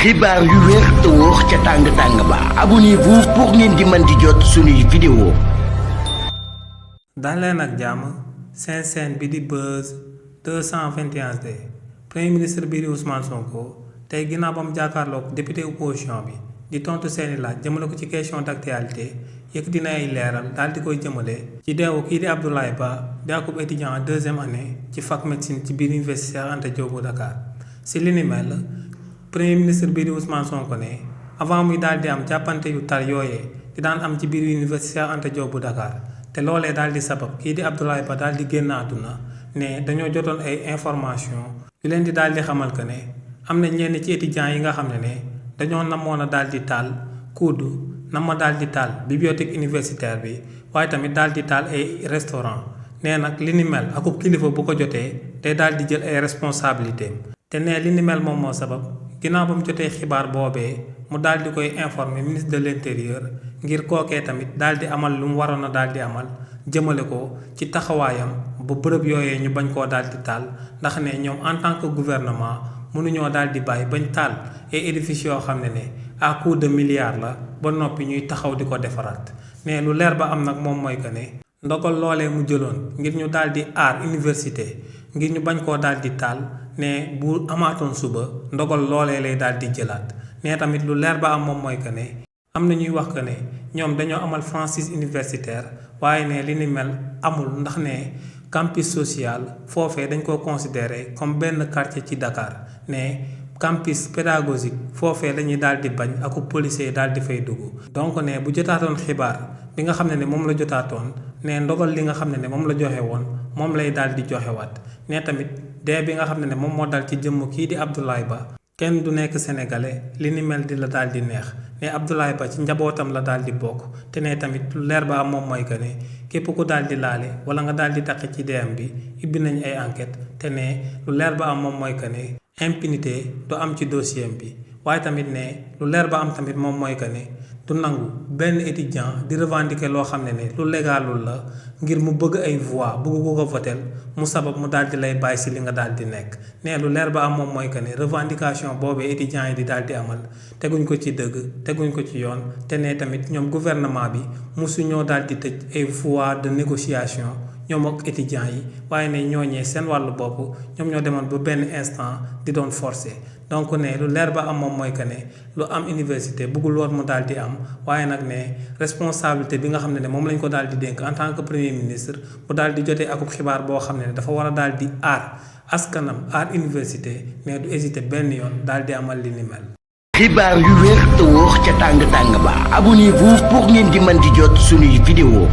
xibaar yu wér te wóor ca tàng ba abonnez-vous pour ngeen di mën di jot suñuy vidéo. dal leen ak jàmm seen chaîne bi di Buzz 221D premier ministre bi di Ousmane Sonko tey ginnaaw ba mu jàkkaarloog député opposition bi di tontu seeni laaj jëmale ko ci question d'actualité yëkkati na ay leeral daal di koy jëmale ci deewu kii di Abdoulaye Ba di akub étudiant en deuxième année ci fac médecine ci biir université Cheikh Anta Diop bu Dakar. si li ni mel premier ministre bii di Ousmane Sonko ne avant muy daal di am jàppante yu tar yooyee di daan am ci biir université Cheikh Anta Diop bu Dakar te loolee daal di sabab kii di Abdoulaye Ba daal di génn àdduna ne dañoo jotoon ay information yu leen di daal di xamal que ne am na ñenn ci étudiants yi nga xam ne dañoo namoon a daal di taal kudd nama daal di taal bibliothèque universitaire bi waaye tamit daal di taal ay restaurant nee nag li ni mel akub kilifa bu ko jotee te daal di jël ay responsabilités te ne li ni mel moom moo sabab ginnaaw ba mu jotee xibaar boobee mu daal di koy informer ministre de l'intérieur ngir kookee tamit daal di amal lu mu waroon a daal di amal jëmale ko ci taxawaayam ba bërëb yooyee ñu bañ koo daal di taal ndax ne ñoom en tant que gouvernement mënuñoo daal di bàyyi bañ taal ay édifices yoo xam ne à coût de milliards la ba noppi ñuy taxaw di ko defaraat ne lu leer ba am nag moom mooy que ne ndogal loolee mu jëloon ngir ñu daal di aar université ngir ñu bañ koo daal di taal ne bu amaatoon suba ndogal loolee lay daal di jëlaat ne tamit lu leer ba am moom mooy que ne am na ñuy wax que ne ñoom dañoo amal franchise universitaire waaye ne li ni mel amul ndax ne campus social foofee dañ ko considéré comme benn quartier ci Dakar ne campus pédagogique foofee lañuy daal di bañ ak policier daal di fay dugg donc ne bu jotaatoon xibaar bi nga xam ne moom la jotaatoon ne ndogal li nga xam ne moom la joxe woon moom lay daal di joxewaat ne tamit dee bi nga xam ne moom moo dal ci jëmm kii di Abdoulaye Ba kenn du nekk sénégalais li ni mel di la daal di neex ne Abdoulaye Ba ci njabootam la daal di bokk te ne tamit lu leer ba am moom mooy que ne képp ku daal di laale wala nga daal di taqe ci deem bi ibbi nañ ay enquête te ne lu leer ba am moom mooy que ne impunité du am ci dossier bi waaye tamit ne lu leer ba am tamit moom mooy que ne du nangu benn étudiant di revendiquer loo xam ne lu légalul la ngir mu bëgg ay voix bëgg ko votel mu sabab mu daal di lay bàyyi si li nga daal di nekk ne lu leer ba am moom mooy que ne revendication boobee étudiants yi di daal di amal teguñ ko ci dëgg teguñ ko ci yoon te ne tamit ñoom gouvernement bi mosu ñoo daal di tëj ay voix de négociation ñoom ak étudiants yi waaye ne ñooñee seen wàllu bopp ñoom ñoo demoon ba benn instant di doon forcer donc ne lu leer ba am moom mooy que ne lu am université bëggul woon mu daal di am waaye nag ne responsabilité bi nga xam ne moom lañ ko daal di dénk en tant que premier ministre mu daal di jotee akub xibaar boo xam ne dafa war a daal di aar askanam aar université mais du hésiter benn yoon daal di amal li ni mel. xibaar yu wér te wóor ca tàng ba abonnez-vous pour ngeen di mën di jot suñuy vidéo.